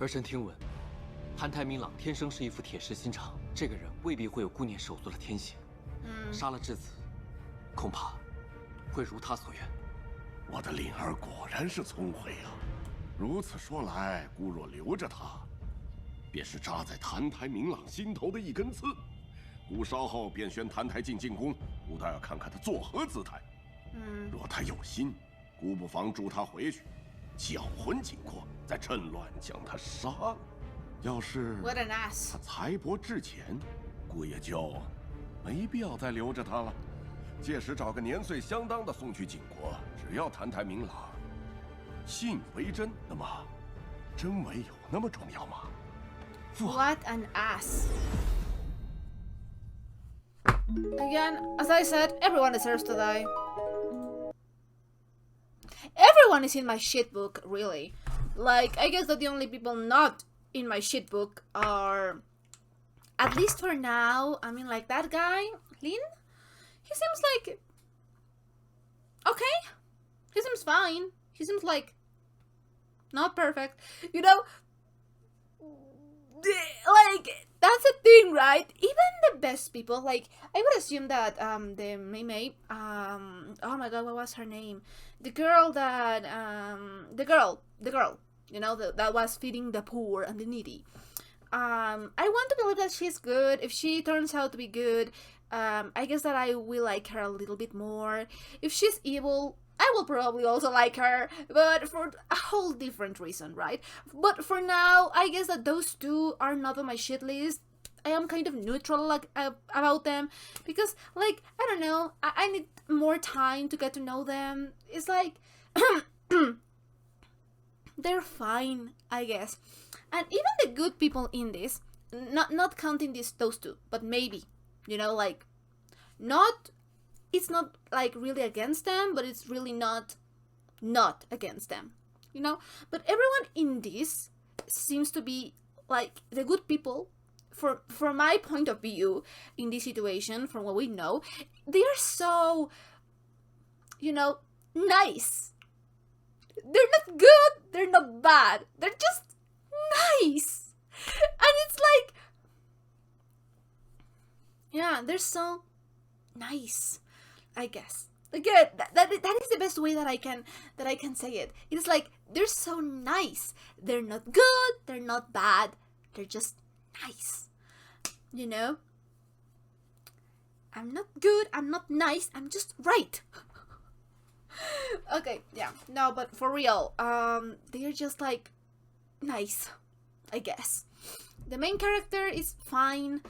儿臣听闻，韩太明朗天生是一副铁石心肠，这个人未必会有顾念手足的天性。杀了质子，恐怕会如他所愿。我的灵儿果然是聪慧啊！如此说来，姑若留着他，便是扎在谭台明朗心头的一根刺。姑稍后便宣谭台进宫，姑倒要看看他作何姿态。若他有心，姑不妨助他回去，搅浑锦国，再趁乱将他杀了。要是 What an ass. 他才薄志浅，姑也就没必要再留着他了。届时找个年岁相当的送去锦国，只要谭台明朗信为真，那么真伪有那么重要吗？父王。 What an ass. Again, as I said, everyone deserves to die. Everyone is in my shit book, really. Like, I guess that the only people not in my shit book are, at least for now, I mean, like that guy, Lin? He seems like okay. He seems fine. He seems like not perfect. You know, like that's the thing, right? Even the best people, like I would assume that the Mei oh my god, what was her name? The girl that the girl, you know, that was feeding the poor and the needy. I want to believe that she's good. If she turns out to be good, I guess that I will like her a little bit more. If she's evil, I will probably also like her, but for a whole different reason, right? But for now, I guess that those two are not on my shit list. I am kind of neutral like about them because, like, I don't know, I need more time to get to know them. It's like they're fine, I guess. And even the good people in this, not counting those two, but maybe, you know, like, it's not like really against them, but it's really not against them, you know. But everyone in this seems to be like the good people. From my point of view in this situation, from what we know, they are so, you know, nice. They're not good, they're not bad, they're just nice. And it's like, yeah, they're so nice, I guess. Again, that is the best way that I can say it. It's like they're so nice. They're not good, they're not bad, they're just nice. You know? I'm not good, I'm not nice, I'm just right. Okay, yeah. No, but for real, they're just like nice, I guess. The main character is fine.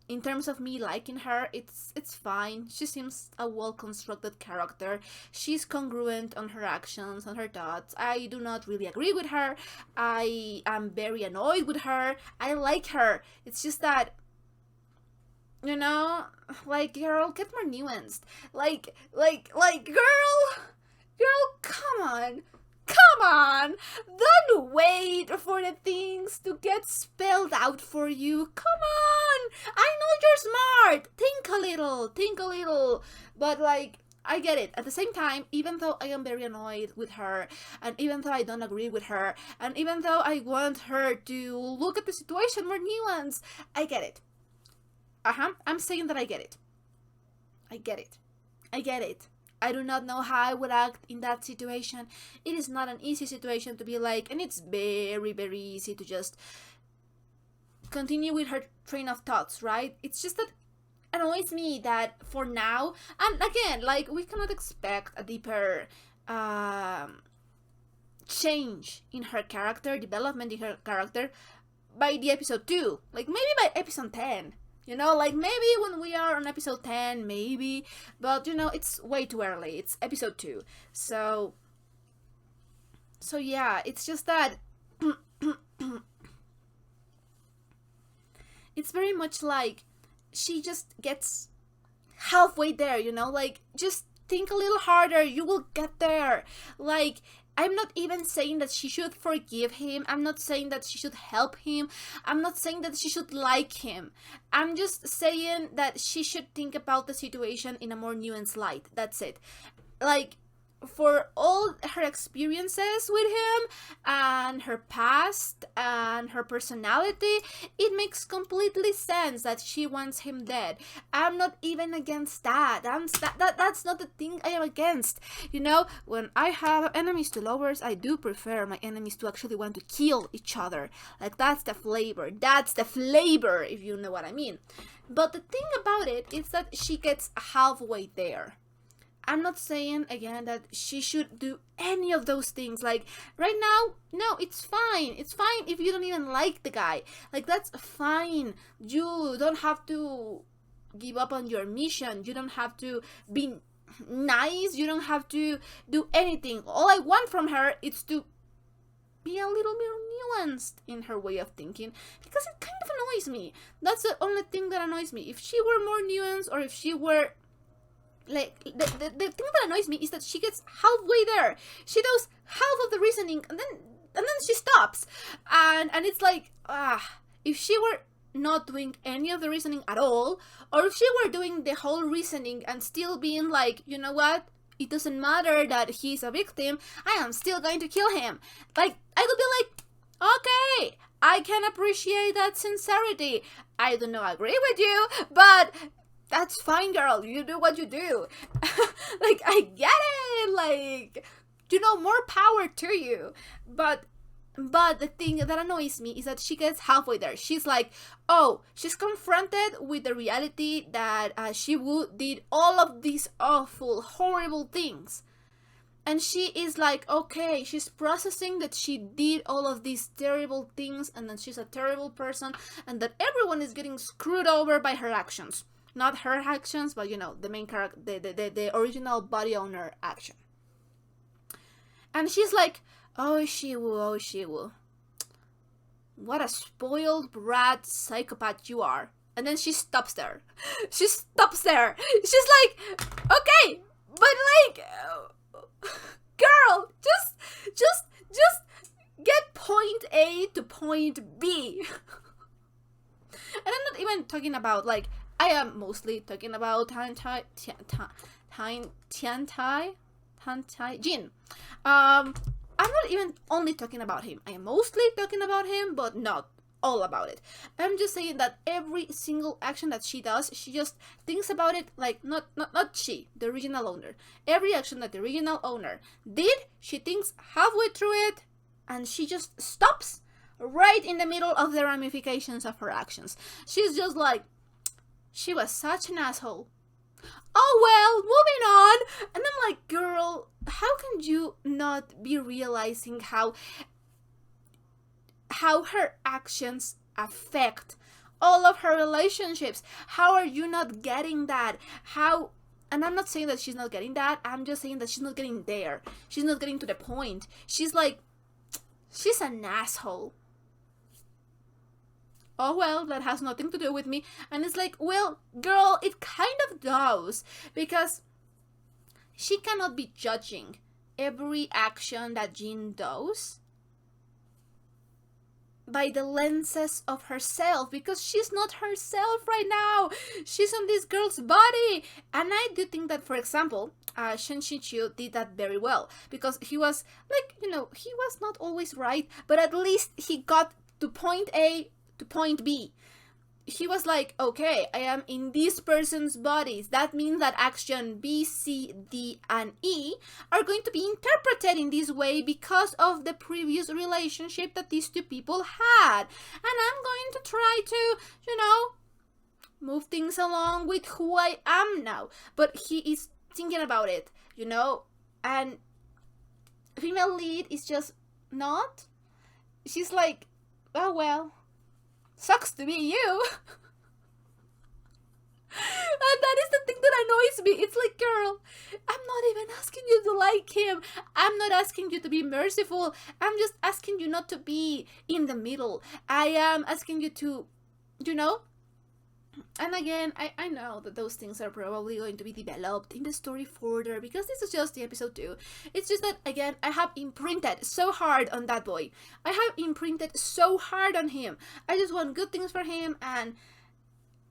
In terms of me liking her, it's fine. She seems a well-constructed character. She's congruent on her actions, on her thoughts. I do not really agree with her. I am very annoyed with her. I like her. It's just that, you know, like, girl, get more nuanced. Like, girl, come on. Come on! Don't wait for the things to get spelled out for you. Come on! I know you're smart. Think a little. But, like, I get it. At the same time, even though I am very annoyed with her, and even though I don't agree with her, and even though I want her to look at the situation more nuanced, I get it. I'm saying that I get it. I get it. I get it. I do not know how I would act in that situation. It is not an easy situation to be like, and it's very, very easy to just continue with her train of thoughts, right? It's just that annoys me that for now, and again, like, we cannot expect a deeper change in her character, development in her character by the episode 2, like maybe by episode 10, you know, like maybe when we are on episode 10, maybe, but you know, it's way too early. It's episode 2, so yeah, it's just that it's very much like she just gets halfway there, you know, like, just think a little harder, you will get there. Like, I'm not even saying that she should forgive him. I'm not saying that she should help him. I'm not saying that she should like him. I'm just saying that she should think about the situation in a more nuanced light. That's it. Like, for all her experiences with him and her past and her personality, it makes completely sense that she wants him dead. I'm not even against that. That's not the thing I am against. You know, when I have enemies to lovers, I do prefer my enemies to actually want to kill each other. Like, that's the flavor. That's the flavor, if you know what I mean. But the thing about it is that she gets halfway there. I'm not saying, again, that she should do any of those things. Like, right now, no, it's fine. It's fine if you don't even like the guy. Like, that's fine. You don't have to give up on your mission. You don't have to be nice. You don't have to do anything. All I want from her is to be a little more nuanced in her way of thinking, because it kind of annoys me. That's the only thing that annoys me. If she were more nuanced, or if she were... like, the thing that annoys me is that she gets halfway there. She does half of the reasoning and then she stops. And it's like, if she were not doing any of the reasoning at all, or if she were doing the whole reasoning and still being like, you know what? It doesn't matter that he's a victim, I am still going to kill him. Like, I would be like, okay, I can appreciate that sincerity. I do not agree with you, but that's fine, girl. You do what you do. Like, I get it. Like, you know, more power to you. But the thing that annoys me is that she gets halfway there. She's like, oh, she's confronted with the reality that Shiwu did all of these awful, horrible things. And she is like, okay, she's processing that she did all of these terrible things, and that she's a terrible person, and that everyone is getting screwed over by her actions. Not her actions, but, you know, the main character, the original body owner action. And she's like, oh, Shiwu. What a spoiled brat psychopath you are. And then she stops there. She stops there. She's like, okay, but like, girl, just get point A to point B. And I'm not even talking about, like, I am mostly talking about Tiantai Jin. I'm not even only talking about him. I am mostly talking about him, but not all about it. I'm just saying that every single action that she does, she just thinks about it like, not she, the original owner. Every action that the original owner did, she thinks halfway through it, and she just stops right in the middle of the ramifications of her actions. She's just like, she was such an asshole. Oh well, moving on. And I'm like, girl, how can you not be realizing how her actions affect all of her relationships? How are you not getting that? And I'm not saying that she's not getting that. I'm just saying that she's not getting there. She's not getting to the point. She's like, she's an asshole. Oh well, that has nothing to do with me. And it's like, well, girl, it kind of does, because she cannot be judging every action that Jin does by the lenses of herself, because she's not herself right now. She's on this girl's body. And I do think that, for example, Shen Shichu did that very well, because he was like, you know, he was not always right, but at least he got to point A to point B. he was like, okay, I am in this person's bodies. That means that action B, C, D, and E are going to be interpreted in this way because of the previous relationship that these two people had. And I'm going to try to, you know, move things along with who I am now. But he is thinking about it, you know, and female lead is just not. She's like, oh well, sucks to be you. And that is the thing that annoys me. It's like, girl, I'm not even asking you to like him. I'm not asking you to be merciful. I'm just asking you not to be in the middle. I am asking you to, you know. And again, I know that those things are probably going to be developed in the story further, because this is just the episode 2. It's just that, again, I have imprinted so hard on that boy. I have imprinted so hard on him. I just want good things for him, and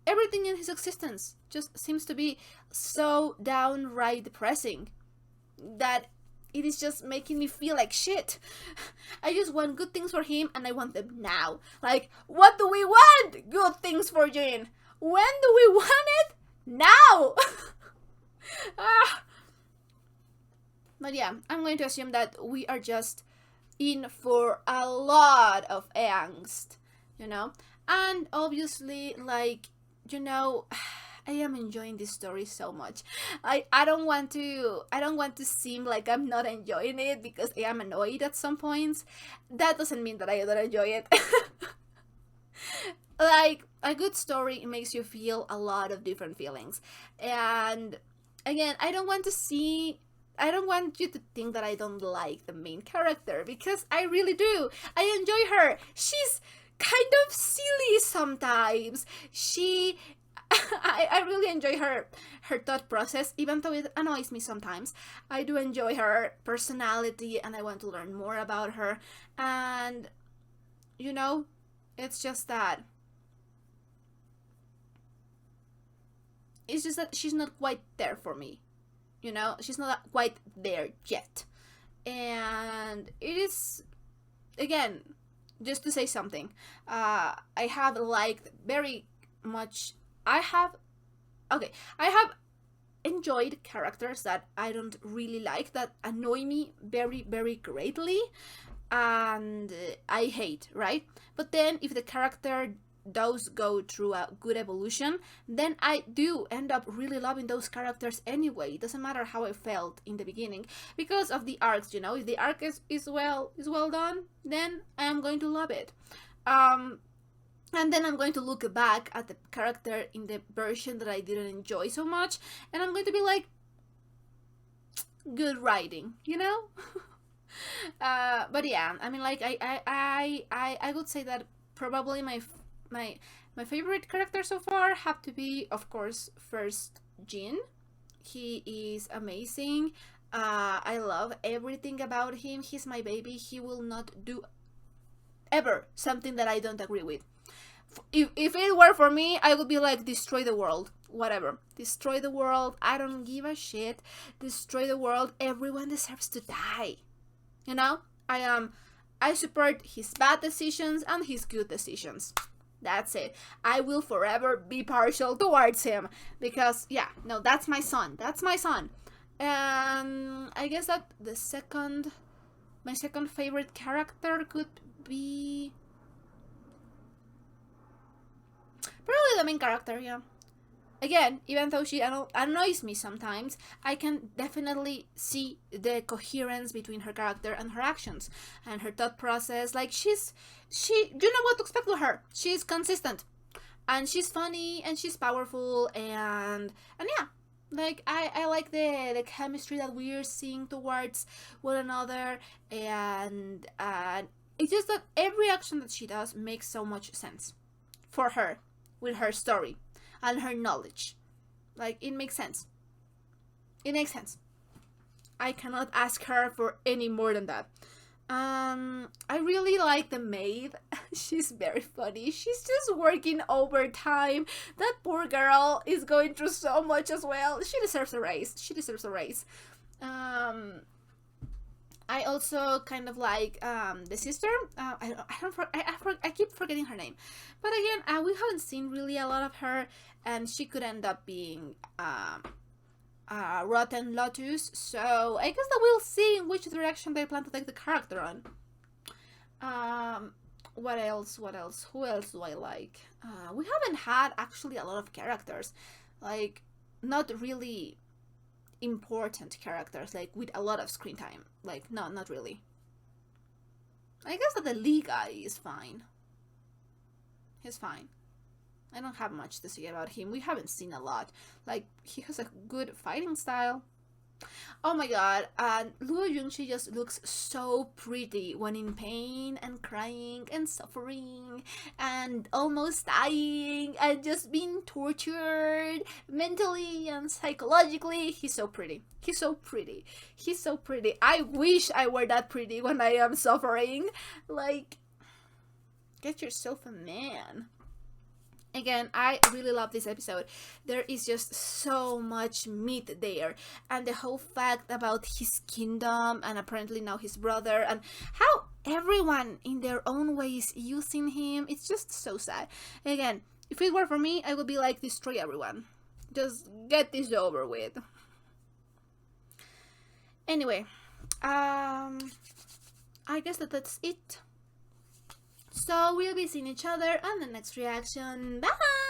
everything in his existence just seems to be so downright depressing that it is just making me feel like shit. I just want good things for him, and I want them now. Like, what do we want? Good things for Jin. When do we want it? Now! But yeah, I'm going to assume that we are just in for a lot of angst, you know? And obviously, like, you know, I am enjoying this story so much. I don't want to seem like I'm not enjoying it because I am annoyed at some points. That doesn't mean that I don't enjoy it. Like, a good story makes you feel a lot of different feelings. And again, I don't want you to think that I don't like the main character, because I really do. I enjoy her. She's kind of silly sometimes. I really enjoy her thought process, even though it annoys me sometimes. I do enjoy her personality, and I want to learn more about her. And, you know, it's just that she's not quite there for me. You know, she's not quite there yet. And it is, again, just to say something, I have liked very much. I have enjoyed characters that I don't really like, that annoy me very, very greatly, and I hate, right? But then if the character does go through a good evolution, then I do end up really loving those characters anyway. It doesn't matter how I felt in the beginning, because of the arcs, you know. If the arc is well done, then I'm going to love it. And then I'm going to look back at the character in the version that I didn't enjoy so much, and I'm going to be like, good writing, you know. But yeah, I mean, like, I would say that probably my favorite character so far have to be, of course, first Jin. He is amazing. I love everything about him. He's my baby. He will not do ever something that I don't agree with. If it were for me, I would be like, destroy the world, whatever, destroy the world, I don't give a shit, destroy the world, everyone deserves to die, you know. I support his bad decisions and his good decisions. That's it. I will forever be partial towards him, because yeah, no, that's my son. And I guess that my second favorite character could be probably the main character, yeah. Again, even though she annoys me sometimes, I can definitely see the coherence between her character and her actions and her thought process. Like, you know what to expect with her. She's consistent, and she's funny, and she's powerful, and yeah, like, I like the chemistry that we're seeing towards one another, and it's just that every action that she does makes so much sense for her, with her story and her knowledge. Like, it makes sense. It makes sense. I cannot ask her for any more than that. I really like the maid. She's very funny. She's just working overtime. That poor girl is going through so much as well. She deserves a raise. I also kind of like the sister. I keep forgetting her name, but again, we haven't seen really a lot of her, and she could end up being Rotten Lotus. So I guess that we'll see in which direction they plan to take the character on. What else? Who else do I like? We haven't had actually a lot of characters, like not really important characters, like with a lot of screen time. Like, no, not really. I guess that the Lee guy is fine. He's fine. I don't have much to say about him. We haven't seen a lot. Like, he has a good fighting style. Oh my god, Luo Yunxi just looks so pretty when in pain and crying and suffering and almost dying and just being tortured mentally and psychologically. He's so pretty. He's so pretty. He's so pretty. I wish I were that pretty when I am suffering. Like, get yourself a man. Again, I really love this episode. There is just so much meat there. And the whole fact about his kingdom and apparently now his brother and how everyone in their own ways using him. It's just so sad. Again, if it were for me, I would be like, destroy everyone. Just get this over with. Anyway, I guess that's it. So we'll be seeing each other on the next reaction. Bye!